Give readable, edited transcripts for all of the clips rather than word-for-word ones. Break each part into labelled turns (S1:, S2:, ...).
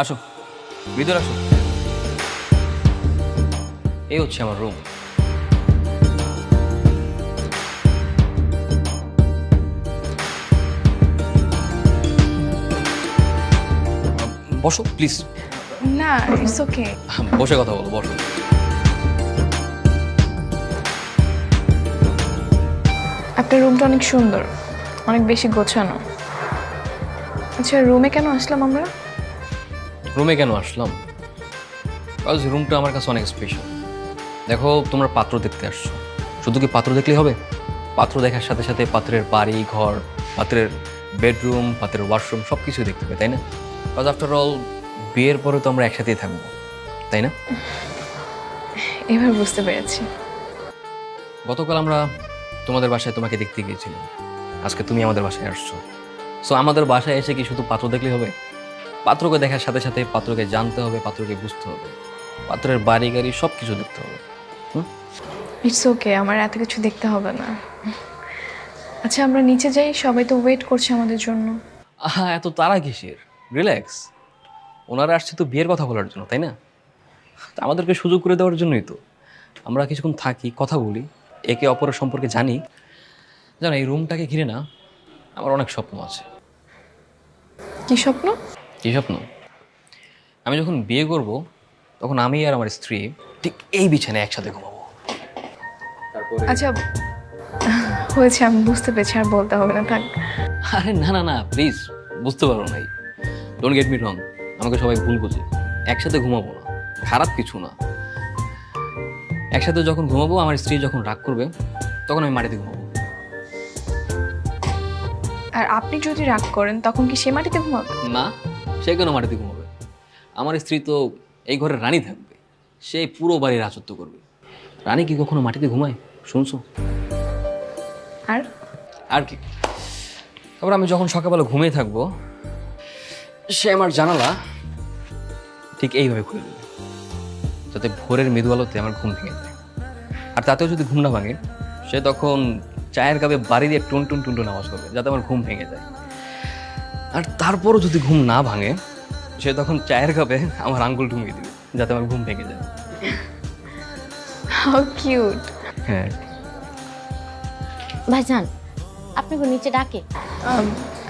S1: আসো, ভিতরে আসো। এই হচ্ছে আমার রুম। বসো প্লিজ।
S2: না, ইটস ওকে।
S1: বসে কথা বলো, বসো।
S2: আপনার রুমটা অনেক সুন্দর, অনেক বেশি গোছানো। আচ্ছা, রুমে কেন আসলাম আমরা?
S1: রুমে কেন আসলাম? বিকজ রুমটা আমার কাছে অনেক স্পেশাল। দেখো, তোমরা পাত্র দেখতে আসছো, শুধু কি পাত্র দেখলেই হবে? পাত্র দেখার সাথে সাথে পাত্রের বাড়ি ঘর, পাত্রের বেডরুম, পাত্রের ওয়াশরুম সব কিছুই দেখতে হবে, তাই না? বিকজ আফটার অল বিয়ের পরে তো আমরা একসাথেই থাকবো, তাই না?
S2: এবার বুঝতে পেরেছি।
S1: গতকাল আমরা তোমাদের বাসায় তোমাকে দেখতে গিয়েছিলাম, আজকে তুমি আমাদের বাসায় আসছো। সো আমাদের বাসায় এসে কি শুধু পাত্র দেখলেই হবে? পাত্রকে দেখার সাথে সাথে পাত্রকে জানতে হবে, পাত্রকে বুঝতে হবে, পাত্রের বাড়ি গাড়ি সব কিছু দেখতে হবে।
S2: ইটস ওকে, আমার এত কিছু দেখতে হবে না। আচ্ছা, আমরা নিচে যাই, সবাই তো ওয়েট করছে আমাদের জন্য।
S1: আহা, এত তাড়া কিসের? রিল্যাক্স। ওনারা আসছে তো বিয়ের কথা বলার জন্য, তাই না? তা আমাদেরকে সুযোগ করে দেওয়ার জন্যই তো আমরা কিছুক্ষণ থাকি, কথা বলি, একে অপরের সম্পর্কে জানি। জানো, এই রুমটাকে ঘিরে না আমার অনেক স্বপ্ন আছে।
S2: কি স্বপ্ন?
S1: কী স্বপ্ন? আমি যখন বিয়ে করব তখন আমি আর আমার স্ত্রী ঠিক এই বিছানায় একসাথে ঘুমাবো।
S2: আচ্ছা, হয়েছে, আমি বুঝতে পেরেছি, আর বলতে হবে না, থাক।
S1: আরে না না না, প্লিজ, বুঝতে পারো নাই। ডোন্ট গেট মি রং, আমাকে সবাই ভুল বোঝে। একসাথে ঘুমাবো না, খারাপ কিছু না। একসাথে যখন ঘুমাবো, আমার স্ত্রী যখন রাগ করবে তখন আমি মাটিতে ঘুমাবো।
S2: আর আপনি যদি রাগ করেন তখন কি সে মাটিতে ঘুমাবে?
S1: না, সে কেন মাটিতে ঘুমাবে? আমার স্ত্রী তো এই ঘরের রানী থাকবে, সে পুরো বাড়ির রাজত্ব করবে। রানী কি কখনো মাটিতে ঘুমায় শুনছো?
S2: আর
S1: আর কি, তারপর আমি যখন সকালবেলা ঘুমিয়ে থাকবো, সে আমার জানালা ঠিক এইভাবে খুলে দেবে, যাতে ভোরের মৃদু আলোতে আমার ঘুম ভেঙে যায়। আর তাতেও যদি ঘুম না ভাঙে, সে তখন চায়ের কাপে বাড়ি দিয়ে টুন টুন টুন টুন আওয়াজ করবে, যাতে আমার ঘুম ভেঙে যায়। আর তারপরও যদি ঘুম না ভাঙে, সে তখন চায়ের কাপে আমার আঙ্গুল ঢুকিয়ে দিবে, যাতে আমার ঘুম ভেঙে যায়।
S2: How cute.
S1: হ্যাঁ।
S3: ভাইজান, আপনি নিচে ডাকে।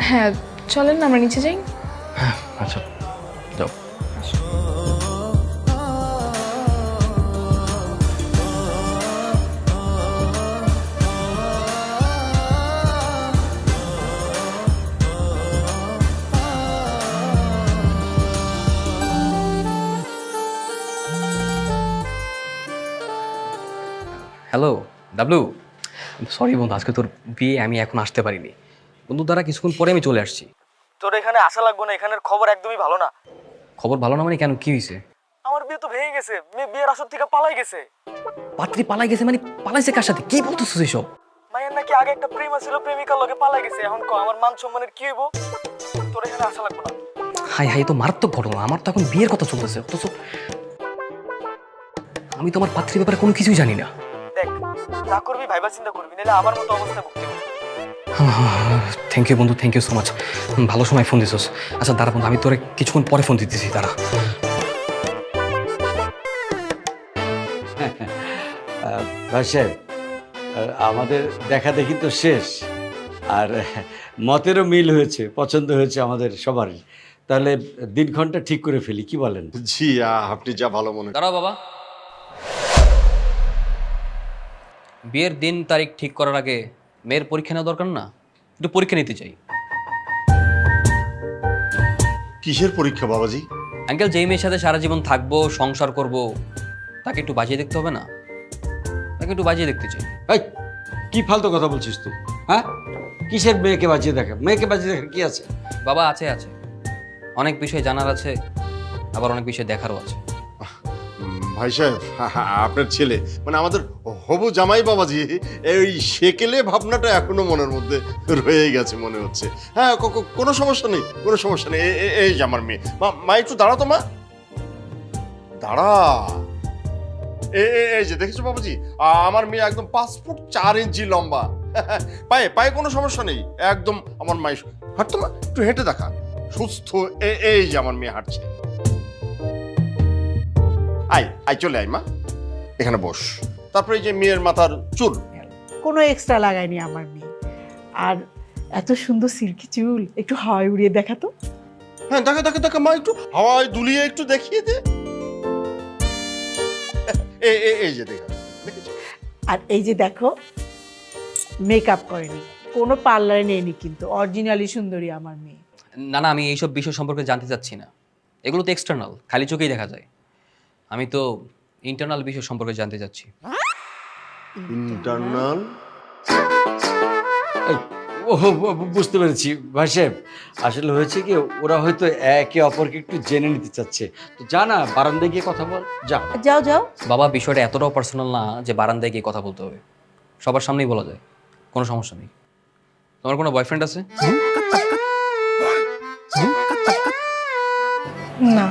S2: হ্যাঁ, চলেন না আমরা নিচে যাই।
S1: আচ্ছা, যাও। হ্যালো ডাবলু, সরি বন্ধু, আজকে তোর বিয়ে, আমি এখন আসতে পারিনি। বন্ধু দ্বারা কিছুক্ষণ পরে আমি চলে আসছি।
S4: তোর এখানে আসা লাগবে না, এখানের খবর একদমই ভালো না।
S1: খবর ভালো না মানে কেন, কি হয়েছে?
S4: আমার বিয়ে তো ভেঙে গেছে, মেয়ে বিয়ের আসর থেকে পালাই গেছে।
S1: পাত্রী পালাই গেছে মানে? পালাইছে কার সাথে? কি বলতেছিস এসব?
S4: মায়ের নাকি আগে একটা প্রেমা ছিল, প্রেমিকার লগে পালাই গেছে। এখন আমার মান সম্মানের কি হইব? তোর এখানে আসা লাগবে না।
S1: হাই হাই, তো মারাত্মক ঘটনা। আমার তো এখন বিয়ের কথা চলতেছে, অথচ আমি তোমার পাত্রীর ব্যাপারে কোনো কিছুই জানি না।
S4: দেখ, যা করবি ভাইবা চিন্তা করবি, নাহলে আমার মতো অবস্থা ভুগতে হবে।
S1: থ্যাংক ইউ বন্ধু, থ্যাংক ইউ সো মাচ। ভালো সময় ফোন দিছিস। আচ্ছা দাঁড়া বন্ধু, আমি তোরে কিছুক্ষণ পরে ফোন দিতেছি, দাঁড়া।
S5: ভাই সাহেব, আমাদের দেখা দেখি তো শেষ, আর মতেরও মিল হয়েছে, পছন্দ হয়েছে আমাদের সবারই। তাহলে দিনক্ষণটা ঠিক করে ফেলি, কি বলেন?
S6: জি, আপনি যা ভালো মনে করেন।
S1: দাঁড়াও বাবা, বিয়ের দিন তারিখ ঠিক করার আগে মেয়ের পরীক্ষা নেওয়া দরকার না? একটু পরীক্ষা নিতে চাই।
S6: কিসের পরীক্ষা বাবাজি?
S1: আঙ্কেল, যেই মেয়ের সাথে সারা জীবন থাকবো, সংসার করব, তাকে একটু বাজিয়ে দেখতে হবে না? তাকে একটু বাজিয়ে দেখতে চাই।
S5: এই, কি ফালতু কথা বলছিস তুই? হ্যাঁ, কিসের মেয়েকে বাজিয়ে দেখা? মেয়েকে বাজিয়ে দেখা কি আছে?
S1: বাবা, আছে আছে, অনেক বিষয় জানার আছে, আবার অনেক বিষয় দেখারও আছে।
S6: ভাই সাহেব, আপনার ছেলে মানে আমাদের হবু জামাই বাবাজি, এই সেকেলে ভাবনাটা এখনো মনের মধ্যে রয়ে গেছে মনে হচ্ছে। হ্যাঁ, কোনো সমস্যা নেই, কোনো সমস্যা নেই। এই যে আমার মেয়ে। মা একটু দাঁড়া তো, মা দাঁড়া। এই যে দেখেছো বাবাজি, আমার মেয়ে একদম 5 ফুট 4 ইঞ্চি লম্বা। পায়ে পায়ে কোনো সমস্যা নেই, একদম আমার মাই। হাঁটতো মা, একটু হেঁটে দেখা, সুস্থ। এই যে আমার মেয়ে হাঁটছে। আয় আয় চলে আয় মা, এখানে বস। তারপরে এই যে মেয়ের মাথার চুল,
S7: কোনো এক্সট্রা লাগায়নি আমার মেয়ে। আর এত সুন্দর সিল্কি চুল, একটু হাওয়ায় উড়িয়ে দেখা তো।
S6: হ্যাঁ দেখা দেখা দেখা মা, একটু হাওয়ায় দুলিয়ে একটু দেখিয়ে দে। এই যে দেখা, দেখেছো?
S7: আর এই যে দেখো, মেকআপ করেনি, কোনো পার্লারে নেয়নি, কিন্তু অরিজিনালি সুন্দরী আমার মেয়ে।
S1: না না, আমি এইসব বিষয় সম্পর্কে জানতে চাচ্ছি না। এগুলো তো এক্সটার্নাল, খালি চোখেই দেখা যায়। আমি তো ইন্টারনাল বিষয় সম্পর্কে জানতে চাচ্ছি।
S6: ইন্টারনাল?
S5: এই, বুঝতে পেরেছি ভাই সাহেব, আসলে হয়েছে কি, ওরা হয়তো একে অপরকে একটু জেনে নিতে চাচ্ছে। তো যা না, বারান্দায় গিয়ে কথা বল, যা।
S7: যাও যাও।
S1: বাবা, বিষয়টা এতটাও পার্সোনাল না যে বারান্দায় গিয়ে কথা বলতে হবে। সবার সামনেই বলা যায়, কোনো সমস্যা নেই। তোমার কোনো বয়ফ্রেন্ড আছে?
S2: না।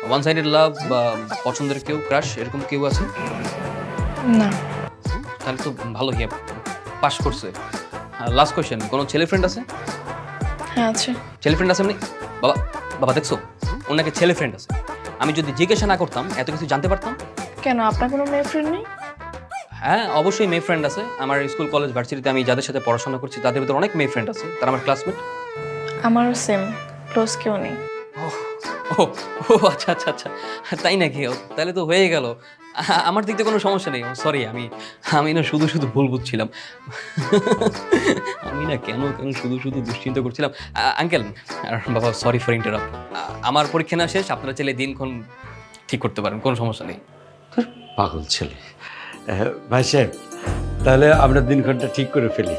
S1: ওয়ান সাইডেড লাভ বা পছন্দের কেউ, ক্রাশ, এরকম কেউ আছে?
S2: না।
S1: তাহলে তো ভালো, হিয়া পাস করছে। লাস্ট কোয়েশ্চেন, কোনো ছেলে ফ্রেন্ড আছে?
S2: হ্যাঁ আছে।
S1: ছেলে ফ্রেন্ড আছে এমনি? বাবা বাবা দেখছো, ওনাকে ছেলে ফ্রেন্ড আছে। আমি যদি জিজ্ঞাসা না করতাম এত কিছু জানতে পারতাম।
S2: কেন, আপনার কোনো মেয়ে ফ্রেন্ড নেই?
S1: হ্যাঁ অবশ্যই মেয়ে ফ্রেন্ড আছে। আমার স্কুল কলেজ ভার্সিটিতে আমি যাদের সাথে পড়াশোনা করছি তাদের ভিতরে অনেক মেয়ে ফ্রেন্ড আছে, তারা আমার ক্লাসমেট।
S2: আমারও সেম, ক্লোজ কেউ নেই।
S1: ও ও আচ্ছা আচ্ছা আচ্ছা, তাই নাকি? তাহলে তো হয়ে গেল। আমার দিক থেকে কোনো সমস্যা নেই। সরি, আমি না শুধু শুধু ভুল বুঝছিলাম। আমি না কেন কেন শুধু শুধু দুশ্চিন্তা করছিলাম। আঙ্কেল আর বাবা, সরি ফর ইন্টারাপ্ট। আমার পরীক্ষা না শেষ, আপনারা চাইলে দিনক্ষণ ঠিক করতে পারেন, কোনো সমস্যা নেই।
S5: পাগল ছেলে। ভাই সাহেব, তাহলে আমরা দিনক্ষণটা ঠিক করে ফেলি।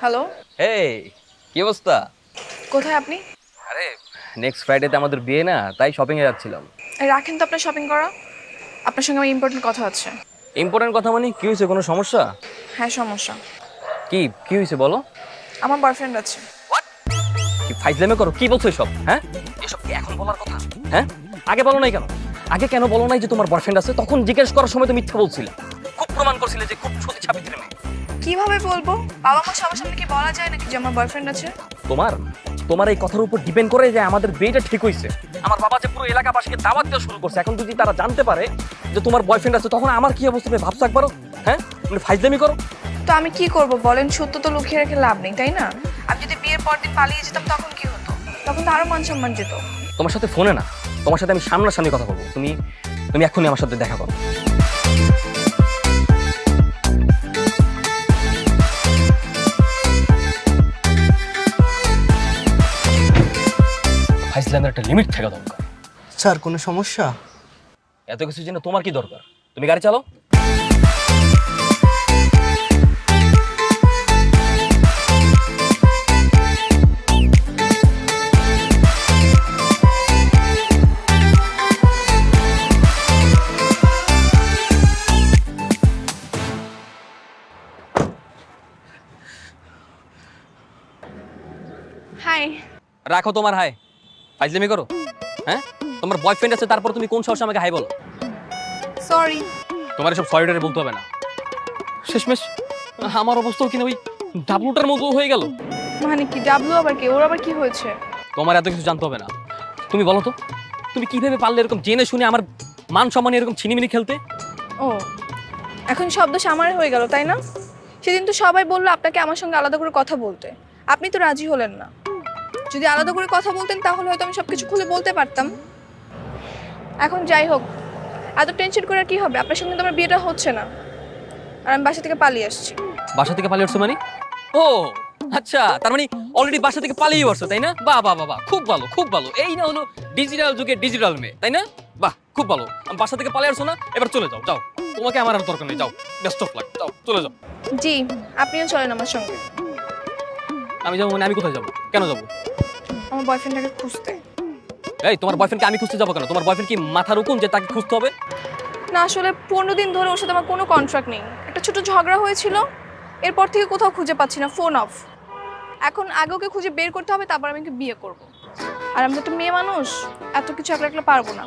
S2: হ্যালো,
S1: এই কি অবস্থা?
S2: কোথায় আপনি?
S1: আরে নেক্সট ফ্রাইডেতে আমাদের বিয়ে না, তাই শপিংয়ে যাচ্ছিলাম।
S2: রাখেন তো আপনার শপিং করা, আপনার সঙ্গে আমার ইম্পর্টেন্ট কথা আছে।
S1: ইম্পর্টেন্ট কথা মানে কি হয়েছে? কোনো সমস্যা?
S2: হ্যাঁ সমস্যা।
S1: কি হয়েছে বলো?
S2: আমার বয়ফ্রেন্ড আছে।
S1: কি ফাইজলামে করো? কি বলছো এসব? হ্যাঁ, এসব কি এখন বলার কথা? হ্যাঁ, আগে বলো নাই কেন? আগে কেন বলো নাই যে তোমার বয়ফ্রেন্ড আছে? তখন জিজ্ঞেস করার সময় তো মিথ্যা বলছিলে, খুব প্রমাণ করছিলে যে খুব সতী সাবিত্রী মেয়ে।
S2: কিভাবে বলবো? বাবা মা সবার সামনে কি বলা যায় নাকি যে আমার বয়ফ্রেন্ড আছে?
S1: তোমার এই কথার উপর ডিপেন্ড করে যে আমাদের বিয়েটা ঠিক হয়েছে। আমার বাবা যে পুরো এলাকাবাসীকে দাওয়াত দেওয়া শুরু করছে, এখন যদি তারা জানতে পারে যে তোমার বয়ফ্রেন্ড আছে, তখন আমার কি অবস্থা হবে ভাবছো একবারও? হ্যাঁ, মানে ফাইজলামি করো।
S2: তো আমি কি করব বলেন? সত্য তো লুকিয়ে রেখে লাভ নেই, তাই না? আমি যদি বিয়ের পর দিন পালিয়ে যেতাম তখন কি হতো? তখন তো আরো মান সম্মান যেত।
S1: তোমার সাথে ফোনে না, তোমার সাথে আমি সামনাসামনি কথা বলবো। তুমি এখনই আমার সাথে দেখা করো। ফাইজলামের একটা লিমিট থাকা দরকার।
S4: স্যার কোনো সমস্যা?
S1: এত কিছু জেনে তোমার কি দরকার? তুমি গাড়ি চালাও।
S2: হাই।
S1: রাখো তোমার হাই, ফাইজলামি করো। হ্যাঁ, তোমার বয়ফ্রেন্ড আছে, তারপর তুমি কোন সাহসে আমাকে হাই বলো?
S2: সরি।
S1: তোমার এসব সরিডারে বলতে হবে না। শেষমেশ আমার অবস্থাও কিনা ওই ডাবলুটার মতো হয়ে গেল।
S2: মানে কি ডাবলু আবার কি? ওর আবার কি হয়েছে?
S1: তোমার এত কিছু জানতে হবে না। তুমি বলো তো, তুমি কিভাবে পারলে এরকম জেনে শুনে আমার মান সম্মানে এরকম ছিনিমিনি খেলতে?
S2: ও, এখন শব্দ সামারে হয়ে গেল, তাই না? সেদিন তো সবাই বললো আপনাকে আমার সঙ্গে আলাদা করে কথা বলতে, আপনি তো রাজি হলেন না। যদি আলাদা করে কথা বলতেন তাহলে হয়তো আমি সবকিছু খুলে বলতে পারতাম। এখন যাই হোক, এত টেনশন করে কি হবে? আপনার সঙ্গে তো আমার বিয়েটা হচ্ছে না, আর আমি বাসা থেকে পালিয়ে আসছি।
S1: বাসা থেকে পালিয়ে উঠছো মানে? ও আচ্ছা, তার মানে অলরেডি বাসা থেকে পালিয়ে বসছো, তাই না? বাহ বাহ বাহ বাহ, খুব ভালো খুব ভালো। এই না হলো ডিজিটাল যুগে ডিজিটাল মেয়ে, তাই না? বাহ, খুব ভালো। আমি বাসা থেকে পালিয়ে আসছো না, এবার চলে যাও, যাও। তোমাকে আমার আর দরকার নেই, যাও। বেস্ট অফ লাক, যাও, চলে যাও।
S2: জি, আপনিও চলেন আমার সঙ্গে।
S1: আমি যাবো মানে আমি কোথায় যাবো? কেন যাবো?
S2: আমার বয়ফ্রেন্ডটাকে খুঁজতে।
S1: এই, তোমার বয়ফ্রেন্ডকে আমি খুঁজতে যাবো কেন? তোমার বয়ফ্রেন্ড কি মাথার উকুন যে তাকে খুঁজতে হবে?
S2: না, আসলে 15 দিন ধরে ওর সাথে আমার কোনো কন্ট্রাক্ট নেই। একটা ছোট ঝগড়া হয়েছিল, এরপর থেকে কোথাও খুঁজে পাচ্ছি না, ফোন অফ। এখন আগে ওকে খুঁজে বের করতে হবে, তারপর আমি ওকে বিয়ে করব। আর আমি তো একটা মেয়ে মানুষ, এত কিছু একলা একলা পারবো না,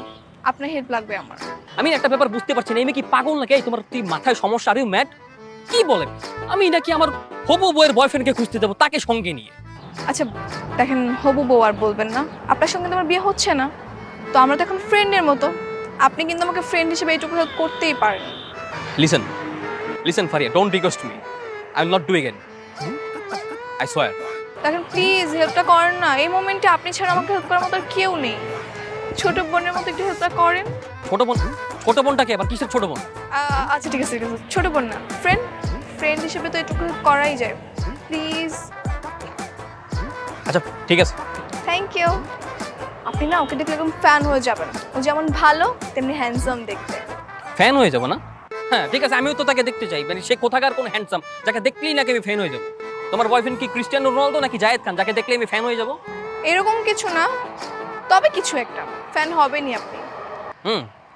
S2: আপনার হেল্প লাগবে আমার।
S1: আমি একটা ব্যাপার বুঝতে পারছি না, এই মেয়ে কি পাগল নাকি? এই, তোমার কি মাথায় সমস্যা? Are you mad? কি বলেন? আমি নাকি আমার হবু বউয়ের বয়ফ্রেন্ডকে খুঁজতে যাবো, তাকে সঙ্গে নিয়ে?
S2: আচ্ছা দেখেন, হবু বউ আর বলবেন না, আপনার সঙ্গে তো আমার বিয়ে হচ্ছে না, তো আমরা তো এখন ফ্রেন্ডের মতো। আপনি কিন্তু আমাকে ফ্রেন্ড হিসেবে এইটুকু হেল্প করতেই পারেন।
S1: Listen, listen Faria, don't request me, I will not do again, I swear.
S2: দেখেন প্লিজ হেল্পটা করেন না, এই মোমেন্টে আপনি ছাড়া আমাকে হেল্প করার মতো আর কেউ নেই। ছোট বোনের মতো একটু হেল্পটা করেন।
S1: ছোট বোন? ছোট বোনটাকে আবার কিসের ছোট বোন?
S2: আচ্ছা ঠিক আছে ঠিক আছে, ছোট বোন না, ফ্রেন্ড। ফ্রেন্ড হিসেবে তো এটুকু হেল্প করাই যায়, প্লিজ।
S1: আচ্ছা ঠিক আছে।
S2: Thank you. আপনি না ওকে দেখলে একদম ফ্যান হয়ে যাবেন, ও যেমন ভালো তেমনি হ্যান্ডসাম দেখতে।
S1: ফ্যান হয়ে যাবো না? হ্যাঁ ঠিক আছে, আমিও তো তাকে দেখতে চাই, মানে সে কোথাকার কোন হ্যান্ডসাম যাকে দেখলেই নাকি আমি ফ্যান হয়ে যাবো। তোমার বয়ফ্রেন্ড কি ক্রিস্টিয়ানো রোনালদো নাকি জায়েদ খান যাকে দেখলে আমি ফ্যান হয়ে যাবো?
S2: এরকম কিছু না, তবে কিছু একটা ফ্যান হবেনই আপনি।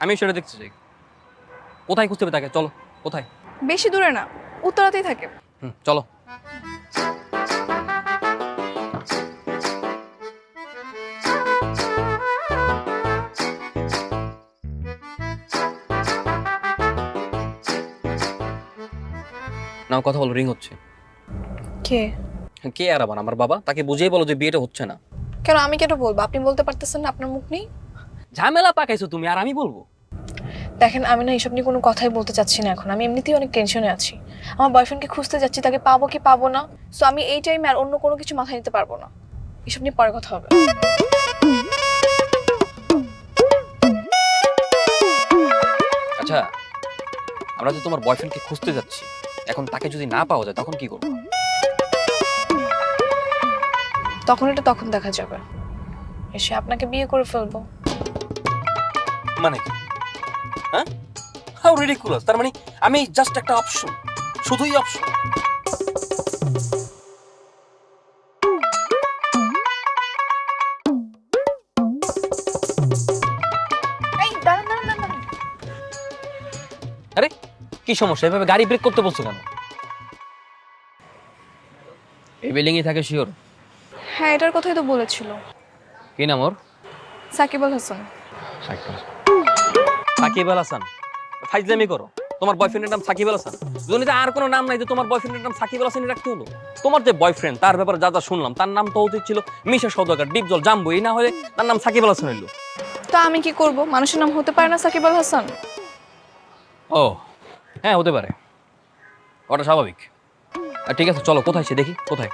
S1: আমি সেটা দেখতে চাই। কোথায় খুঁজতে হবে তাকে? চলো। কোথায়?
S2: বেশি দূরে না, উত্তরাতেই থাকে।
S1: চলো। নাও কথা বলো, রিং হচ্ছে।
S2: কে?
S1: কে আর আবার আমার বাবা? তাকে বুঝিয়ে বলো যে বিয়েটা হচ্ছে না।
S2: কেন আমি কেন বলবো? আপনি বলতে পারতেছেন না, আপনার মুখ নেই?
S1: ঝামেলা পাকাইছো তুমি, আর আমি বলবো?
S2: দেখেন আমি না এইসব নিয়ে কোনো কথাই বলতে চাচ্ছি না এখন, আমি এমনিতেই অনেক টেনশনে আছি। আমার বয়ফ্রেন্ডকে খুঁজতে যাচ্ছি, তাকে পাবো কি পাবো না, সো আমি এই টাইমে আর অন্য কোনো কিছু মাথায় নিতে পারবো না। এসব নিয়ে পরে কথা হবে।
S1: আচ্ছা, আমরা যে তোমার বয়ফ্রেন্ডকে খুঁজতে যাচ্ছি, এখন তাকে যদি না পাওয়া যায় তখন কি করবো?
S2: তখন এটা তখন দেখা যাবে, এসে আপনাকে বিয়ে করে ফেলবো।
S1: মানে কি? হ্যাঁ, হাউ রিডিকুলাস! তার মানে আমি জাস্ট একটা অপশন, শুধুই অপশন।
S2: এই দাঁড়ান দাঁড়ান দাঁড়ান।
S1: আরে কি সমস্যা? এভাবে গাড়ি ব্রেক করতে বলছো কেন? এই বিল্ডিং এ থাকে শিওর?
S2: হ্যাঁ এটার কথাই তো বলেছিল।
S1: কি নাম ওর?
S2: সাকিব আল হাসান।
S1: সাকিব আল হাসান? ফাইজলামি করো। তোমার বয়ফ্রেন্ডের নাম সাকিব আল হাসান? দুনিয়াতে আর কোনো নাম নাই যে তোমার বয়ফ্রেন্ডের নাম সাকিব আল হাসানই রাখতে হলো? তোমার যে বয়ফ্রেন্ড তার ব্যাপারে যা যা শুনলাম, তার নাম তো উচিত ছিল মিশা সওদাগর, ডিপজল, জাম্বো, এই না হলে তার নাম সাকিব আল হাসান হইলো।
S2: তো আমি কি করব? মানুষের নাম হতে পারে না সাকিব আল হাসান?
S1: ও হ্যাঁ, হতে পারে, ওটা স্বাভাবিক। ঠিক আছে চলো, কোথায় সে দেখি, কোথায়?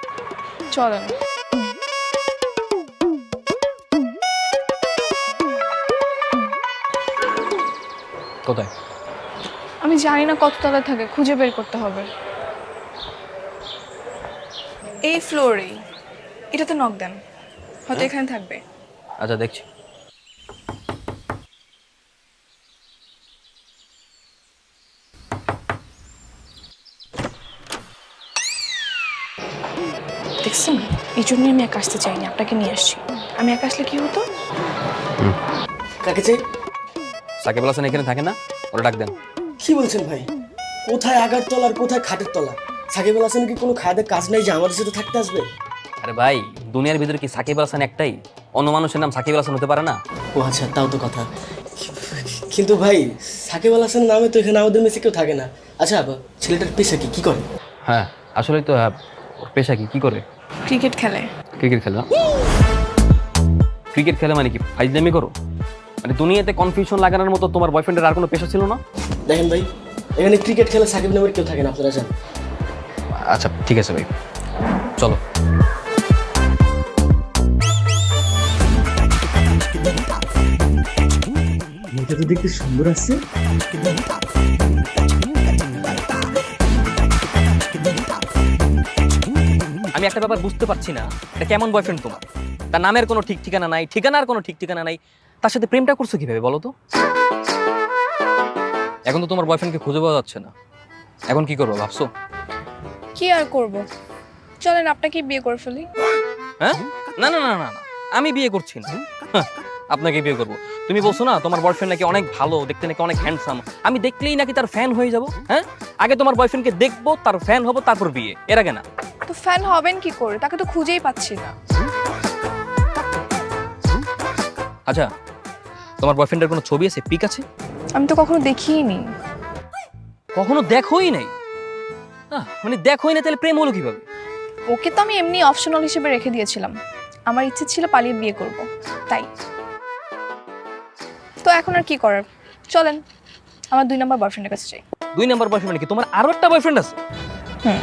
S2: চলেন।
S1: কোথায়?
S2: আমি জানি না কত তলায় থাকে, খুঁজে বের করতে হবে। এই ফ্লোরেই, এটাতে নক দেন, হয়তো এখানে থাকবে।
S1: আচ্ছা দেখছি।
S2: দেখছেন, এই জন্যই আমি একা আসতে চাইনি, আপনাকে নিয়ে আসছি। আমি একা আসলে কি হতো?
S8: কাকে চাই?
S1: সাকিব আল হাসান এখানে থাকে না? ওরা ডাক দেন।
S8: কি বলছেন ভাই? কোথায় আগার তলা আর কোথায় খাটের তলা? সাকিব আল হাসানের কি কোনো খাদের কাজ নাই যে আমাদের সাথে থাকতে আসবে?
S1: আরে ভাই, দুনিয়ার ভিতরে কি সাকিব আল হাসান একটাই? অন্য মানুষের নাম সাকিব আল হাসান হতে পারে না?
S8: ও আচ্ছা, তাও তো কথা। কিন্তু ভাই সাকিব আল হাসানের নামে তো এখানে আমাদের মেসে কেউ থাকে না। আচ্ছা ছেলেটার পেশা কি, কি করে?
S1: হ্যাঁ আসলে তো ওর পেশা কি, কি করে?
S2: ক্রিকেট খেলে।
S1: ক্রিকেট খেলা? ক্রিকেট খেলে মানে কি ফাইজলামি করো? মানে দুনিয়াতে কনফিউশন লাগানোর মতো তোমার বয়ফ্রেন্ডের আর কোনো পেশা ছিল না?
S8: দেখেন ভাই, এখানে ক্রিকেট খেলে সাকিব নামের কেউ থাকে না, আপনারা জানেন।
S1: আচ্ছা ঠিক আছে ভাই, চলো।
S8: মেয়েটা তো দেখতে সুন্দর আছে।
S1: আমি একটা ব্যাপার বুঝতে পারছি না, এটা কেমন বয়ফ্রেন্ড তোমার? তার নামের কোনো ঠিক ঠিকানা নাই, ঠিকানার কোনো ঠিক ঠিকানা নাই, তার সাথে প্রেমটা করছো কিভাবে বলো তো? এখন তো তোমার বয়ফ্রেন্ডকে খুঁজে পাওয়া যাচ্ছে না, এখন কি করবো ভাবছো?
S2: কি আর করব, চলেন আপনাকে বিয়ে করে ফেলি।
S1: হ্যাঁ, না না না না না, আমি বিয়ে করছি না। হ্যাঁ, আপনাকে বিয়ে করবো? তুমি বলছো না তোমার বয়ফ্রেন্ড নাকি অনেক ভালো, দেখতে নাকি অনেক হ্যান্ডসাম, আমি দেখলেই নাকি তার ফ্যান হয়ে যাব। হ্যাঁ, আগে তোমার বয়ফ্রেন্ডকে দেখবো, তার ফ্যান হবো, তারপর বিয়ে, এর আগে না।
S2: তো ফ্যান হবেন কি করে, তাকে তো খুঁজেই পাচ্ছি না।
S1: আচ্ছা, তোমার বয়ফ্রেন্ডের কোনো ছবি আছে, পিক আছে?
S2: আমি তো কখনো দেখিনি।
S1: কখনো দেখোই নাই? মানে দেখোই না, তাহলে প্রেম হলো কিভাবে?
S2: ওকে তো আমি এমনি অপশনাল হিসেবে রেখে দিয়েছিলাম, আমার ইচ্ছে ছিল পালিয়ে বিয়ে করব, তাই। তো এখন আর কি করার, চলেন আমার 2 নম্বর বয়ফ্রেন্ডের কাছে যাই।
S1: 2 নাম্বার বয়ফ্রেন্ড নাকি? তোমার আরো একটা বয়ফ্রেন্ড আছে?
S2: হুম।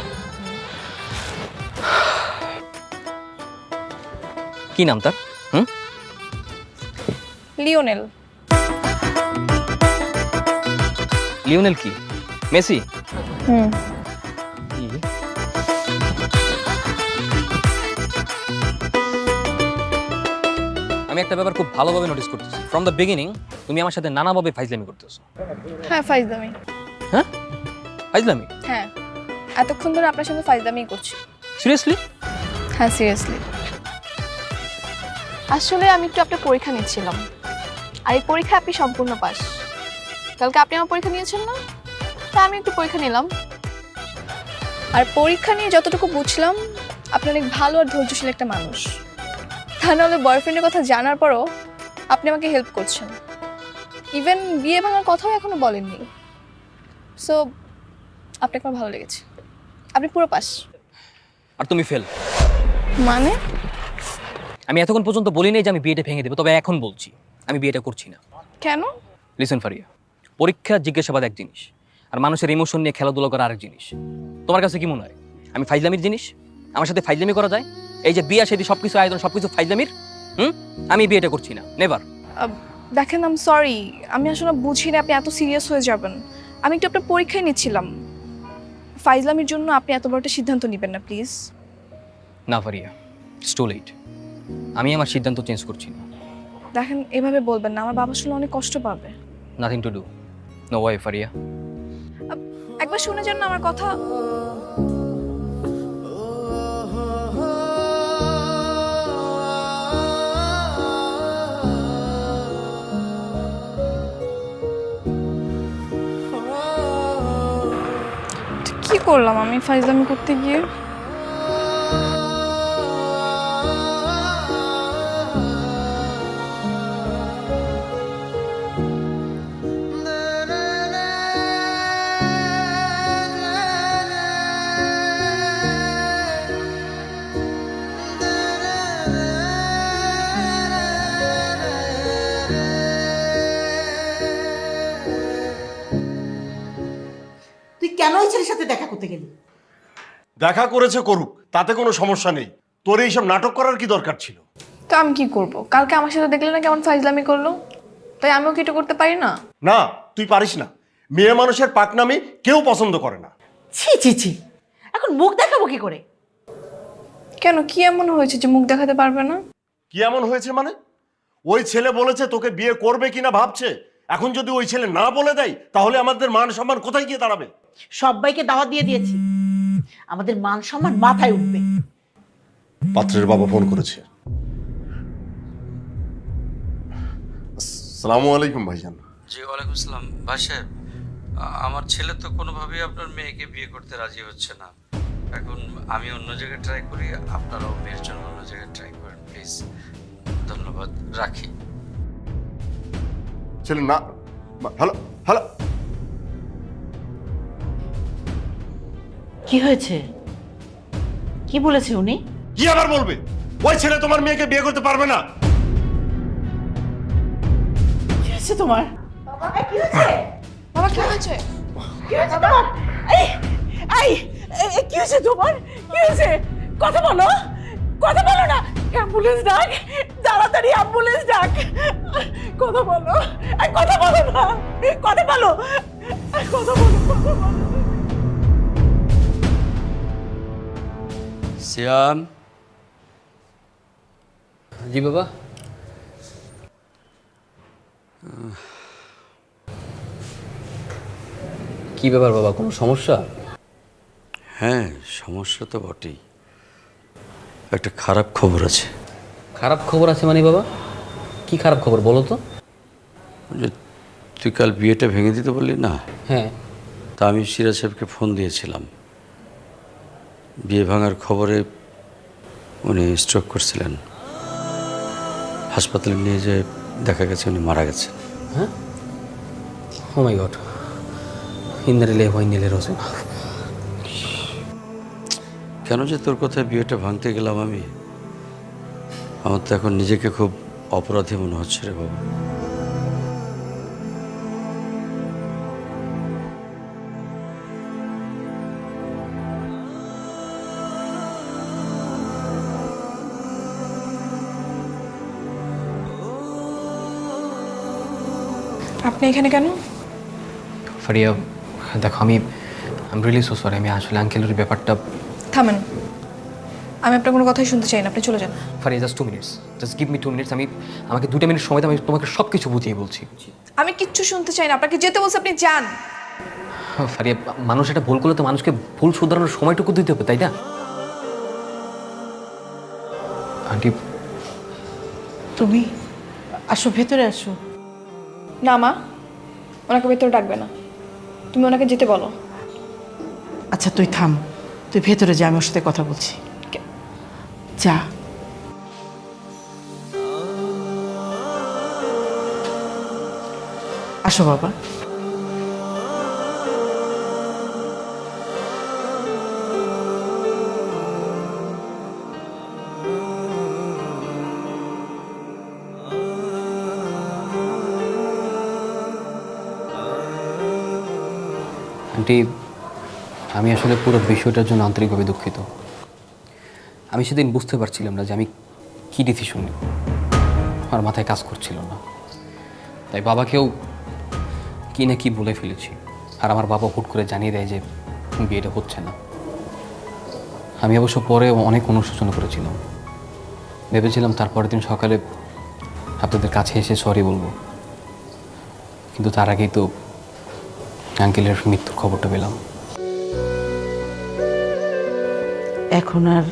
S1: কি নাম তার? হুম,
S2: লিওনেল।
S1: লিওনেল কি মেসি?
S2: হুম।
S1: আমি একটা ব্যাপার খুব ভালোভাবে নোটিস করতেছি, ফ্রম দ্য বিগিনিং তুমি আমার সাথে নানাভাবে ফাইজলামি করতেছো।
S2: হ্যাঁ ফাইজলামি।
S1: হ্যাঁ, ফাইজলামি?
S2: হ্যাঁ, এতক্ষণ ধরে আপনার সঙ্গে ফাইজলামি করছি।
S1: সিরিয়াসলি?
S2: হ্যাঁ সিরিয়াসলি। আসলে আমি একটু আপনার পরীক্ষা নিচ্ছিলাম, আর এই পরীক্ষা আপনি সম্পূর্ণ পাস। কালকে আপনি আমার পরীক্ষা নিয়েছেন না, তা আমি একটু পরীক্ষা নিলাম। আর পরীক্ষা নিয়ে যতটুকু বুঝলাম আপনি অনেক ভালো আর ধৈর্যশীল একটা মানুষ। তা নাহলে বয়ফ্রেন্ডের কথা জানার পরও আপনি আমাকে হেল্প করছেন, ইভেন বিয়ে ভাঙার কথাও এখনো বলেননি। সো আপনাকে আমার ভালো লেগেছে, আপনি পুরো পাস।
S1: আর তুমি ফেল।
S2: মানে?
S1: আমি এতক্ষণ পর্যন্ত বলি নাই যে আমি বিয়েটা ভেঙে দেবো, তবে এখন বলছি আমি বিয়েটা করছি না।
S2: কেন?
S1: লিসেন ফারিয়া, পরীক্ষা জিজ্ঞাসাবাদ এক জিনিস, আর মানুষের ইমোশন নিয়ে খেলাধুলা করা আরেক জিনিস। তোমার কাছে কি মনে হয় আমি ফাইজলামির জিনিস? আমার সাথে ফাইজলামি করা যায়? এই যে বিয়া সেটি সবকিছু আয়োজন সবকিছু ফাইজলামির? আমি বিয়েটা করছি না, নেভার।
S2: দেখেন আম সরি, আমি আসলে বুঝিনি আপনি এত সিরিয়াস হয়ে যাবেন। আমি একটু আপনার পরীক্ষায় নিচ্ছিলাম, ফাইজলামির জন্য আপনি এত বড় একটা সিদ্ধান্ত নেবেন না প্লিজ।
S1: না ফারিয়া, ইটস টু লেট। আমি আমার সিদ্ধান্ত চেঞ্জ করছি না।
S2: দেখেন এভাবে বলবেন না, আমার বাবা শুনে অনেক কষ্ট পাবে।
S1: Nothing to do, no way Faria.
S2: একবার শুনে যান না আমার কথা। কি করলাম আমি ফাইজলামি করতে গিয়ে?
S7: তুই কেন ওই ছেলের সাথে দেখা করতে গেলি?
S6: দেখা করেছে করুক, তাতে কোনো সমস্যা নেই। তোর এইসব নাটক করার কি দরকার ছিল?
S2: তো আমি কি করব? কালকে আমার সাথে দেখলে না কেমন ফাইজলামি করলো, তাই আমিও কি এটা করতে পারি না?
S6: না, তুই পারিস না। মেয়ে মানুষের পাকনামি কেউ পছন্দ করে না।
S7: ছি ছি ছি, এখন মুখ দেখাবো কি করে?
S2: কেন, কি এমন হয়েছে যে মুখ দেখাতে পারবে না?
S6: কি এমন হয়েছে মানে? ওই ছেলে বলেছে তোকে বিয়ে করবে কিনা ভাবছে। এখন যদি ওই ছেলে না বলে দেয় তাহলে আমাদের মান সম্মান কোথায় গিয়ে দাঁড়াবে?
S7: সবাইকে দাওয়াত দিয়ে দিয়েছি, আমাদের মান সম্মান মাথায় উঠবে।
S6: পাত্রের বাবা ফোন করেছে। আসসালামু আলাইকুম ভাইজান।
S5: জি ওয়ালাইকুম আসসালাম। ভাই সাহেব, আমার ছেলে তো কোনোভাবেই আপনার মেয়েকে বিয়ে করতে রাজি হচ্ছে না। এখন আমি অন্য জায়গায় ট্রাই করি, আপনারাও মেয়ের জন্য অন্য জায়গায় ট্রাই করেন প্লিজ। ধন্যবাদ, রাখি।
S6: ছেলে না, হ্যালো হ্যালো,
S7: কি হয়েছে? কি বলেছে উনি?
S6: কি আবার বলবে? ওই ছেলে তোমার মেয়েকে বিয়ে করতে পারবে না।
S7: কি হয়েছে তোমার? বাবা কি হয়েছে?
S2: বাবা কি হয়েছে?
S7: কি হয়েছে তোমার? কি হয়েছে তোমার? কি হয়েছে? কথা বলো, কথা বলো না। অ্যাম্বুলেন্স ডাক, তাড়াতাড়ি অ্যাম্বুলেন্স ডাক। কথা বলো, কথা বলো না, কথা বলো, কথা বলো, কথা বলো।
S5: সিয়াম,
S1: জি বাবা। কি ব্যাপার বাবা, কোনো সমস্যা?
S5: হ্যাঁ সমস্যা তো বটেই, একটা খারাপ খবর আছে।
S1: খারাপ খবর আছে মানে বাবা? কি খারাপ খবর বলো তো?
S5: যে তুই কাল বিয়েটা ভেঙে দিতে বললি না,
S1: হ্যাঁ।
S5: তা আমি সিরাজ সাহেবকে ফোন দিয়েছিলাম। বিয়ে ভাঙার খবরে উনি স্ট্রোক করছিলেন, হাসপাতালে নিয়ে যেয়ে দেখা গেছে উনি মারা গেছেন।
S1: হ্যাঁ, ও মাই গড, ইন্দ্রিলে হয় নীলের হোসেন।
S5: কেন যে তোর কথায় বিয়েটা ভাঙতে গেলাম আমি, আমার তো এখন নিজেকে খুব অপরাধী মনে হচ্ছে রে বাবা।
S2: আপনি এখানে কেন?
S1: ফারিয়া দেখো, আমি রিয়েলি সো সরি। আমি আসলে আঙ্কেলের ব্যাপারটা।
S2: থামেন, আমি আপনার কোনো কথাই শুনতে চাই না, আপনি চলে যান।
S1: Faria just 2 minutes, just give me 2 minutes. আমাকে 2 মিনিট সময় দাও, আমি তোমাকে সব কিছু বুঝিয়ে বলছি।
S2: আমি কিচ্ছু শুনতে চাই না, আপনাকে যেতে বলছে, আপনি যান।
S1: ফারিয়া, মানুষ একটা ভুল করলে তো মানুষকে ভুল শুধরানোর সময়টুকু দিতে হবে, তাই না? আন্টি,
S7: তুমি আসো, ভেতরে আসো।
S2: না মা, ওনাকে ভেতরে ডাকবে না, তুমি ওনাকে যেতে বলো।
S7: আচ্ছা তুই থাম, তুই ভেতরে যা, আমি ওর সাথে কথা বলছি। যা। আসো বাবা।
S1: আন্টি, আমি আসলে পুরো বিষয়টার জন্য আন্তরিকভাবে দুঃখিত। আমি সেদিন বুঝতে পারছিলাম না যে আমি কী ডিসিশন নেব, আমার মাথায় কাজ করছিল না। তাই বাবাকেও কি না কি বলে ফেলেছি, আর আমার বাবা হুট করে জানিয়ে দেয় যে বিয়েটা হচ্ছে না। আমি অবশ্য পরে অনেক অনুশোচনা করেছিলাম, ভেবেছিলাম তারপরের দিন সকালে আপনাদের কাছে এসে সরি বলবো, কিন্তু তার আগেই তো আঙ্কেলের মৃত্যুর খবরটা পেলাম।
S7: এখন আর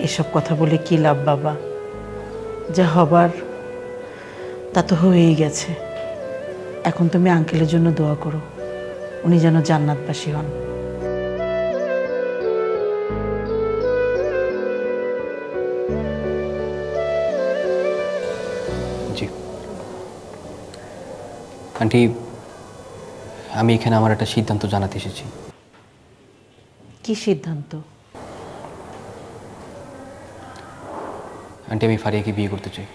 S7: এসব কথা বলে কি লাভ বাবা? যা হবার তা তো হয়েই গেছে। এখন তুমি আঙ্কেলের জন্য দোয়া করো, উনি যেন জান্নাতবাসী হন।
S1: জি আন্টি, আমি এখানে আমার একটা সিদ্ধান্ত জানাতে এসেছি।
S7: কি সিদ্ধান্ত?
S1: আন্টি, আমি ফারিয়াকে বিয়ে করতে চাই।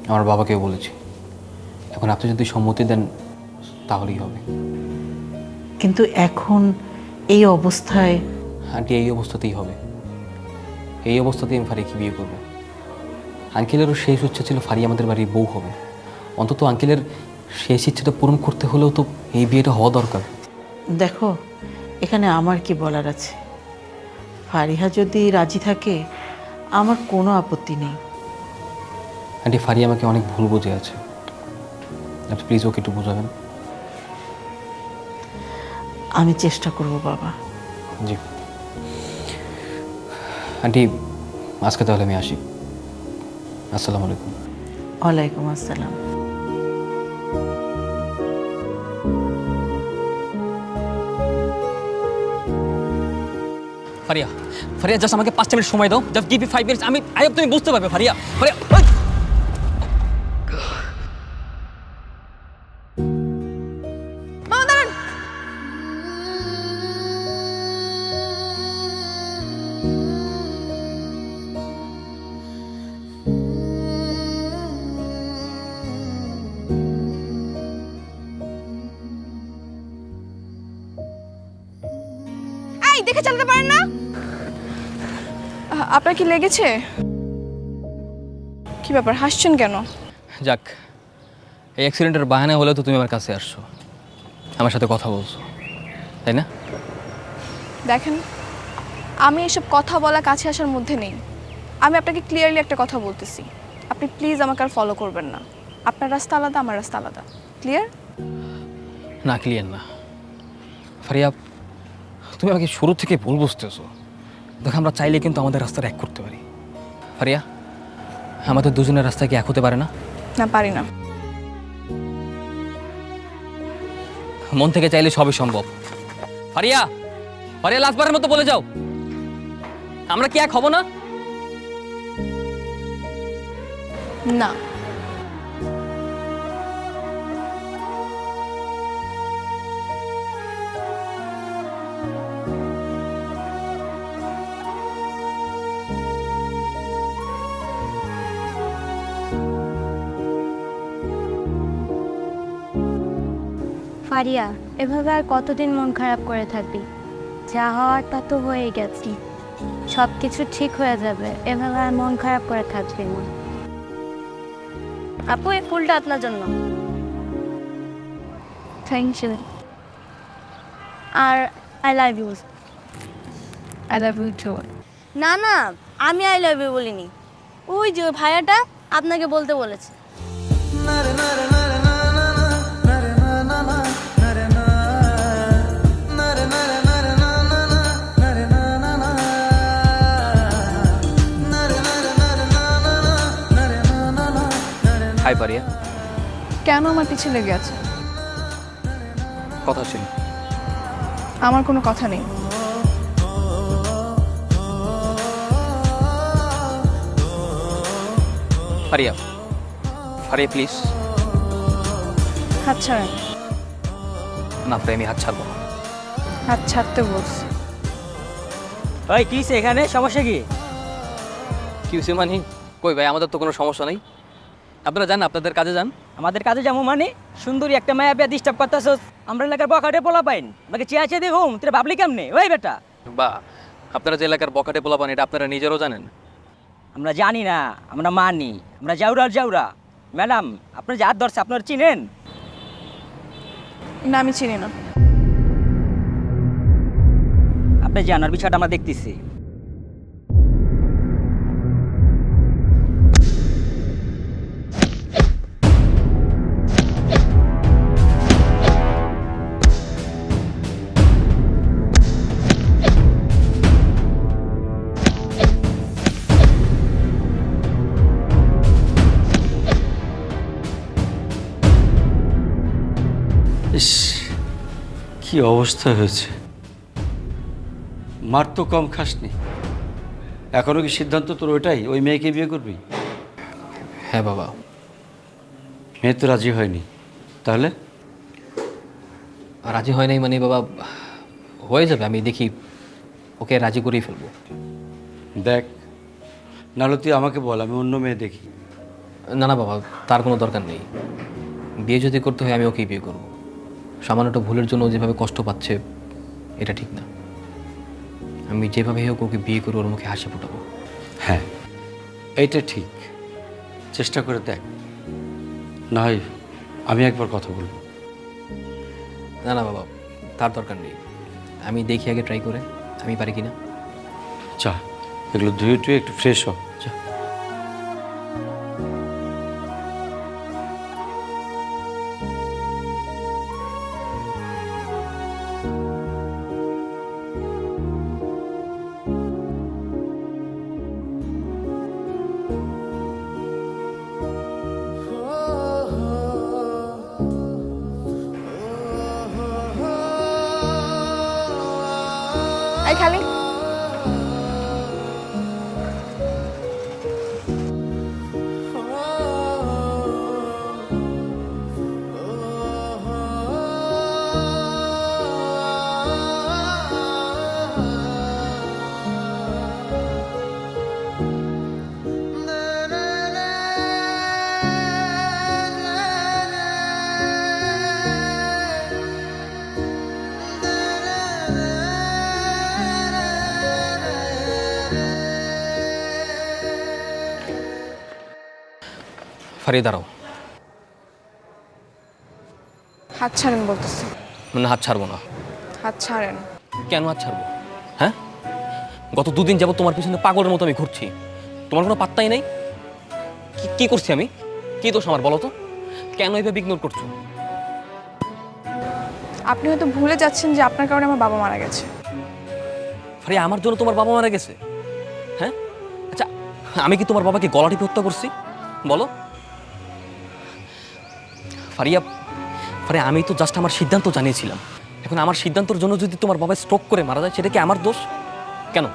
S1: আমার বাবাকেও বলেছি। এখন আপনি যদি সম্মতি দেন তাহলেই হবে।
S7: কিন্তু এখন এই অবস্থায়?
S1: আন্টি, এই অবস্থাতেই হবে। এই অবস্থাতেই আমি ফারিয়াকে বিয়ে করবো। আঙ্কেলেরও শেষ ইচ্ছা ছিল ফারিয়া আমাদের বাড়ির বউ হবে। অন্তত আঙ্কেলের শেষ ইচ্ছাটা পূরণ করতে হলেও তো এই বিয়েটা হওয়া দরকার।
S7: দেখো, এখানে আমার কি বলার আছে? ফারিহা যদি রাজি থাকে আমার কোনো আপত্তি নেই।
S1: আন্টি, ফারিয়া আমাকে অনেক ভুল বুঝে আছে, আপনি প্লিজ ওকে একটু বোঝাবেন।
S7: আমি চেষ্টা করব বাবা।
S1: জি আন্টি, আজকে তাহলে আমি আসি। আসসালামু আলাইকুম।
S7: ওয়ালাইকুম আসসালাম।
S1: ফারিয়া, ফারিয়া জাস্ট আমাকে 5 মিনিট সময় দাও। Just give me 5 minutes. আমি আইব, তুমি বুঝতে পারবে। ফারিয়া, ফারিয়া, ওই!
S2: এই দেখে চালাতে পারেন না? আপনার কি লেগেছে? কি ব্যাপার, হাসছেন কেন?
S1: যাক, এই অ্যাক্সিডেন্টের বাহানা হলেও তো তুমি আমার কাছে আসছো, আমার সাথে কথা বলছো, তাই না?
S2: দেখেন, আমি এসব কথা বলা কাছে আসার মধ্যে নেই। আমি আপনাকে ক্লিয়ারলি একটা কথা বলতেছি, আপনি প্লিজ আমাকে আর ফলো করবেন না। আপনার রাস্তা আলাদা, আমার রাস্তা আলাদা। ক্লিয়ার?
S1: না, ক্লিয়ার না। ফারিয়া, তুমি আমাকে শুরু থেকে ভুল বুঝতেছো। দেখো, আমরা চাইলে কিন্তু আমাদের রাস্তাটা এক করতে পারি। ফারিয়া, আমাদের দুজনের রাস্তা কি এক হতে পারে না?
S2: না, পারি না।
S1: মন থেকে চাইলে সবই সম্ভব। ফারিয়া, ফারিয়া, লাস্টবারের মতো বলে যাও, আমরা কি এক হব না?
S2: না।
S9: ফারিয়া, এভাবে আর কতদিন মন খারাপ করে থাকবি? যা হওয়ার তা তো হয়ে গেছে, সব কিছু ঠিক হয়ে যাবে। এভাবে আর মন খারাপ করে থাকবি না। আপু, এই ফুলটা আপনার জন্য। Thank you. আর I love you.
S2: I love you too.
S9: না না, আমি আই লাভ ইউ বলিনি, ওই যে ওই ভাইয়াটা আপনাকে বলতে বলেছে।
S1: হাই ফারিয়া।
S2: কেন আমার পিছে লেগে আছে?
S1: কথা ছিল।
S2: আমার কোনো কথা নেই।
S1: ফারিয়া, ফারিয়া প্লিজ।
S2: হাত ছাড়েন।
S1: না প্রায় আমি হাত ছাড়বো না।
S2: হাত ছাড়তে বলছি।
S8: ভাই কি এখানে সমস্যা কি?
S1: কি হয়েছে মানে? কই ভাই, আমাদের তো কোনো সমস্যা নেই। আপনারা যান, আপনাদের কাজে যান।
S8: আমাদের কাজে যেমন মানে সুন্দরী একটা মায়া পেয়ে ডিস্টার্ব করতেছস। আমরা এলাকার বকাটে পোলা পাইন, আমাকে চেয়ে চেয়ে দেখুম তোরা ভাবলি কেমনে? ওই বেটা,
S1: বা আপনারা যে এলাকার বকাটে পোলাপান এটা আপনারা নিজেরও জানেন।
S8: আমরা জানি না, আমরা মানি, আমরা জাউরা জাউরা। ম্যাডাম, আপনার যে হাত ধরছে আপনার চিনেন?
S2: না, আমি চিনি না।
S8: আপনি জানার বিষয়টা আমরা দেখতেছি।
S5: ইস, কি অবস্থা হয়েছে। মার তো কম খাসনি, এখনো কি সিদ্ধান্ত তোর ওইটাই, ওই মেয়েকে বিয়ে করবি?
S1: হ্যাঁ বাবা।
S5: মেয়ে তো রাজি হয়নি, তাহলে?
S1: রাজি হয় নাই মানে বাবা, হয়ে যাবে। আমি দেখি ওকে রাজি করেই ফেলবো।
S5: দেখ, নাহলে তুই আমাকে বল, আমি অন্য মেয়ে দেখি।
S1: না না বাবা, তার কোনো দরকার নেই। বিয়ে যদি করতে হয় আমি ওকেই বিয়ে করবো। সামান্য একটা ভুলের জন্য ও যেভাবে কষ্ট পাচ্ছে এটা ঠিক না। আমি যেভাবে হোক ওকে বিয়ে করে ওর মুখে হাসি ফোটাবো।
S5: হ্যাঁ, এইটা ঠিক, চেষ্টা করে দেখ। না হয় আমি একবার কথা বলবো।
S1: না না বাবা, তার দরকার নেই। আমি দেখি আগে ট্রাই করে আমি পারি কিনা।
S5: চা, এগুলো ধুয়ে টুয়ে একটু ফ্রেশ হ। চা।
S2: এই খালি
S1: ফারিয়া দাঁড়াও।
S2: হাত ছাড়েন বলতেছি।
S1: মানে হাত ছাড়বো না।
S2: হাত ছাড়েন।
S1: কেন হাত ছাড়বো? হ্যাঁ, গত 2 দিন যাবত তোমার পিছনে পাগলের মতো আমি ঘুরছি, তোমার কোনো পাত্তাই নেই। কি করছি আমি? কি দোষ আমার বলো তো? কেন এভাবে ইগনোর করছো?
S2: আপনি হয়তো ভুলে যাচ্ছেন যে আপনার কারণে আমার বাবা মারা গেছে।
S1: ফারিয়া, আমার জন্য তোমার বাবা মারা গেছে? হ্যাঁ, আচ্ছা, আমি কি তোমার বাবাকে গলা টিপে হত্যা করছি বলো? ফারিয়া, ফারিয়া, আমি তো জাস্ট আমার সিদ্ধান্ত জানিয়েছিলাম। এখন আমার সিদ্ধান্তের জন্য যদি তোমার বাবা স্ট্রোক করে মারা যায়, সেটা কি আমার দোষ? কেন?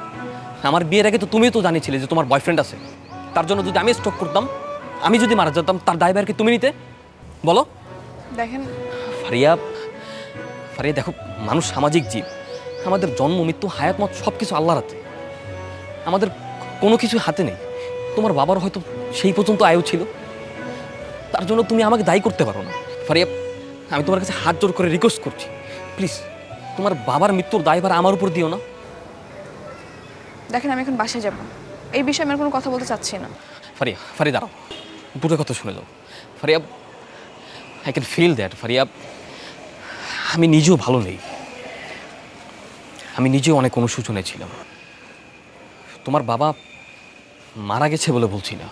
S1: আমার বিয়ের আগে তো তুমিও তো জানিয়েছিলে যে তোমার বয়ফ্রেন্ড আছে। তার জন্য যদি আমি স্ট্রোক করতাম, আমি যদি মারা যেতাম, তার দায়ভার কি তুমি নিতে বলো?
S2: দেখেন
S1: ফারিয়া, ফারিয়া দেখো, মানুষ সামাজিক জীব। আমাদের জন্ম, মৃত্যু, হায়াত, মত সব কিছু আল্লাহর হাতে। আমাদের কোনো কিছু হাতে নেই। তোমার বাবার হয়তো সেই পর্যন্ত আয়ু ছিল, তার জন্য তুমি আমাকে দায়ী করতে পারো না। ফারিয়া, আমি তোমার কাছে হাত জোর করে রিকোয়েস্ট করছি, প্লিজ তোমার বাবার মৃত্যুর দায়ভার আমার উপর দিও না।
S2: দেখেন, আমি এখন বাসায় যাব, এই বিষয়ে আমি আর কোনো কথা বলতে চাচ্ছি না।
S1: ফারিয়া, ফারিয়া দাঁড়াও, দুটো কথা শুনে যাও। Faria, I can feel that. Faria, আমি নিজেও ভালো নেই, আমি নিজেও অনেক অনুশোচনায় ছিলাম। তোমার বাবা মারা গেছে বলে বলছি না,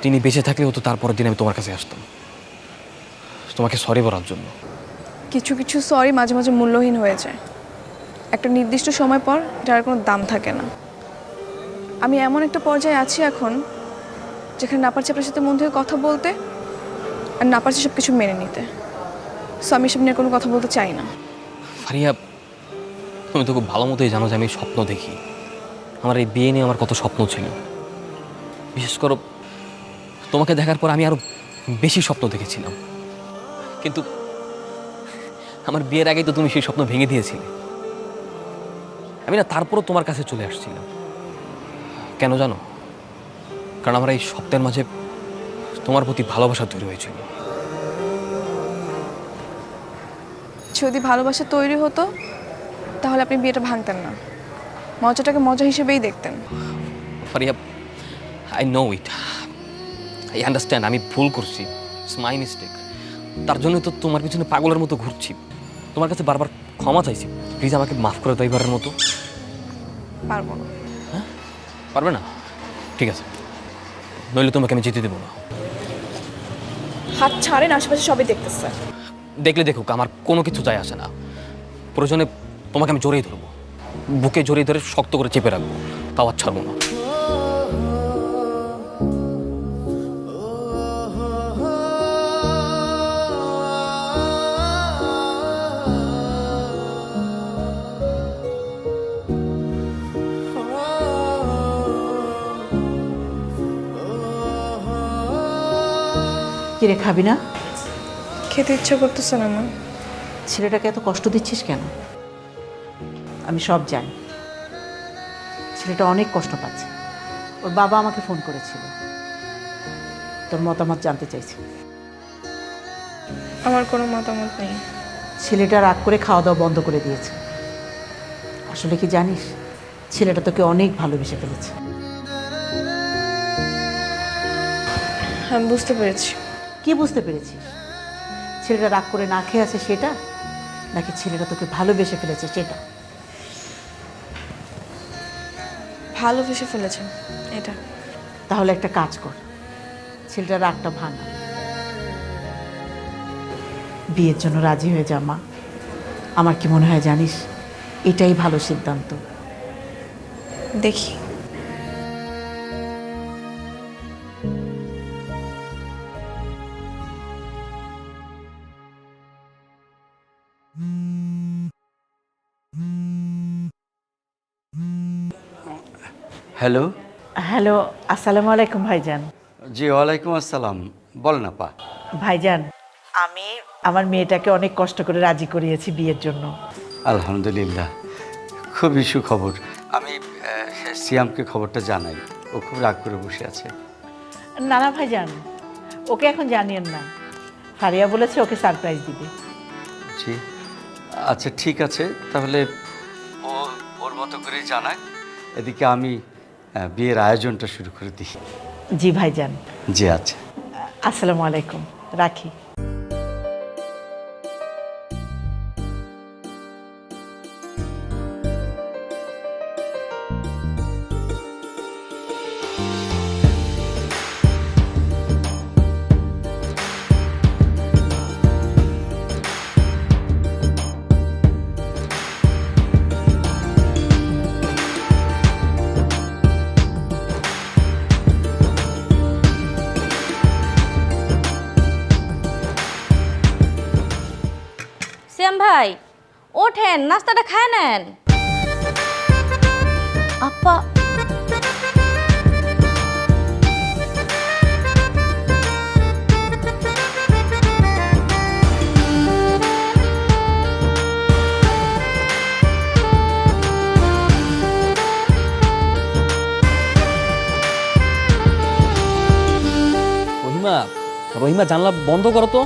S1: তিনি বেঁচে থাকলে হতো তারপরের দিন আমি তোমার কাছে আসতাম তোমাকে সরি বলার জন্য।
S2: কিছু কিছু সরি মাঝে মাঝে মূল্যহীন হয়ে যায়। একটা নির্দিষ্ট সময় পর এটার আর কোনো দাম থাকে না। আমি এমন একটা পর্যায়ে আছি এখন, যেখানে না পারছি আপনার সাথে মন থেকে কথা বলতে, আর না পারছি সব কিছু মেনে নিতে। সো আমি এসব নিয়ে কোনো কথা বলতে চাই না।
S1: ফারিয়া, তুমি তো খুব ভালো মতোই জানো যে আমি স্বপ্ন দেখি। আমার এই বিয়ে নিয়ে আমার কত স্বপ্ন ছিল। বিশেষ করে তোমাকে দেখার পর আমি আরো বেশি স্বপ্ন দেখেছিলাম, কিন্তু আমার বিয়ের আগেই তো তুমি সেই স্বপ্ন ভেঙে দিয়েছিলে। আমি না তারপরও তোমার কাছে চলে আসছিলাম। কেন জানো? কারণ আমার এই স্বপ্নের মাঝে তোমার প্রতি ভালোবাসা তৈরি হয়েছিল।
S2: যদি ভালোবাসা তৈরি হতো তাহলে আপনি বিয়েটা ভাঙতেন না, মজাটাকে মজা হিসেবেই দেখতেন।
S1: Faria, I know it, I understand, আমি ভুল করছি, ইটস মাই মিস্টেক। তার জন্য তো তোমার পিছনে পাগলের মতো ঘুরছি। তোমার কাছে বারবার ক্ষমা চাইছি, প্লিজ আমাকে মাফ করে দাও এবারের মতো।
S2: পারবো না।
S1: হ্যাঁ, পারবে না? ঠিক আছে, নইলে তোমাকে আমি যেতে দেবো না।
S2: হাত ছাড়েন, আশেপাশে সবাই দেখতেছে।
S1: দেখলে দেখুক, আমার কোনো কিছু যায় আসে না। প্রয়োজনে তোমাকে আমি জড়িয়ে ধরবো, বুকে জড়িয়ে ধরে শক্ত করে চেপে রাখবো, তাও আর ছাড়বো না।
S7: কিরে, খাবি না?
S2: খেতে ইচ্ছা করতেছে না মা।
S7: ছেলেটাকে এত কষ্ট দিচ্ছিস কেন? আমি সব জানি, ছেলেটা অনেক কষ্ট পাচ্ছে। ওর বাবা আমাকে ফোন করেছিল, তোর মতামত জানতে চাইছি।
S2: আমার কোনো মতামত নেই।
S7: ছেলেটা রাগ করে খাওয়া দাওয়া বন্ধ করে দিয়েছে। আসলে কি জানিস, ছেলেটা তোকে অনেক ভালোবেসে ফেলেছে।
S2: আমি বুঝতে পেরেছি।
S7: কি বুঝতে পেরেছিস? ছেলেটা রাগ করে না খেয়ে আছে সেটা, নাকি ছেলেটা তোকে ভালোবেসে ফেলেছে সেটা?
S2: ভালোবেসে ফেলেছেন এটা।
S7: তাহলে একটা কাজ কর, ছেলেটার রাগটা ভাঙা, বিয়ের জন্য রাজি হয়ে যা মা। আমার কি মনে হয় জানিস, এটাই ভালো সিদ্ধান্ত।
S2: দেখি।
S5: হ্যালো।
S7: হ্যালো, আসসালামু আলাইকুম ভাইজান।
S5: জি, ওয়ালাইকুম আসসালাম। বলেন আপা।
S7: ভাইজান, আমি আমার মেয়েটাকে অনেক কষ্ট করে রাজি করিয়েছি বিয়ের জন্য।
S5: আলহামদুলিল্লাহ, খুবই সুখবর। আমি সিয়ামকে খবরটা জানাই, ও খুব রাগ করে বসে আছে।
S7: না না ভাইজান, ওকে এখন জানিয়েন না। ফারিয়া বলেছে ওকে সারপ্রাইজ দিবে।
S5: জি, আচ্ছা ঠিক আছে, তাহলে ও ওর মতো করে জানাক। এদিকে আমি বিয়ের আয়োজনটা শুরু করে দিই।
S7: জি ভাইজান।
S5: জি আচ্ছা,
S7: আসসালামু আলাইকুম, রাখি।
S3: ভাই ওঠেন, নাস্তাটা খায় নেন। আপা
S1: রহিমা, রহিমা জানলা বন্ধ করো তো।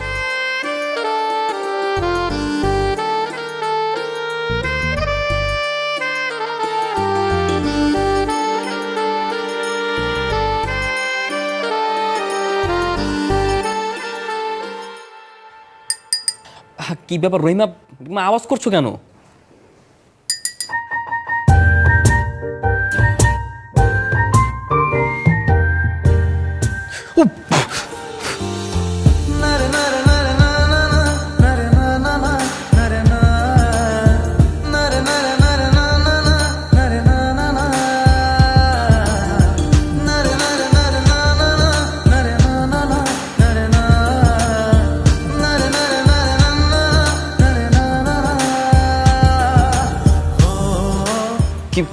S1: কি ব্যাপার রহিমা, তুমি আওয়াজ করছো কেন?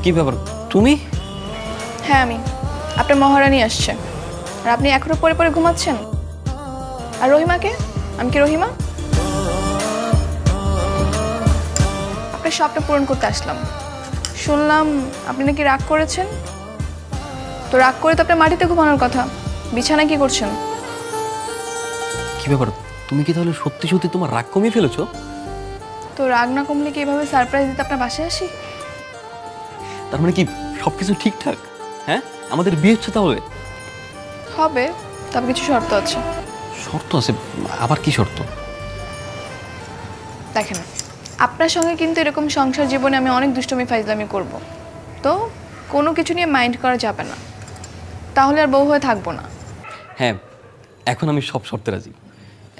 S1: কি ব্যাপার তুমি?
S2: হ্যাঁ আমি, আপনার মহারানী আসছে আর আপনি এখনো পরে পরে ঘুমাচ্ছেন। আর রহিমাকে, আমি কি রহিমা? আপনার স্বপ্ন পূরণ করতে আসলাম। শুনলাম আপনি নাকি রাগ করেছেন, তো রাগ করে তো আপনার মাটিতে ঘুমানোর কথা, বিছানায় কি করছেন?
S1: কি ব্যাপার, তুমি কি তাহলে সত্যি সত্যি তোমার রাগ কমিয়ে ফেলেছো?
S2: তো রাগ না কমলে কি এভাবে সারপ্রাইজ দিতে আপনার বাসায় আসি?
S1: তার মানে কি সবকিছু ঠিকঠাক? হ্যাঁ, আমাদের বিয়ে হচ্ছে তাহলে?
S2: হবে, তবে কিছু শর্ত আছে।
S1: শর্ত আছে? আবার কি শর্ত?
S2: দেখেন, আপনার সঙ্গে কিন্তু এরকম সংসার জীবনে আমি অনেক দুষ্টুমি ফাইজলামি করব, তো কোনো কিছু নিয়ে মাইন্ড করা যাবে না, তাহলে আর বউ হয়ে থাকবো না।
S1: হ্যাঁ, এখন আমি সব শর্তে রাজি।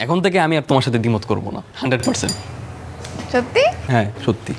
S1: এখন থেকে আমি আর তোমার সাথে দ্বিমত করবো না, 100%।
S2: সত্যি?
S1: হ্যাঁ সত্যি।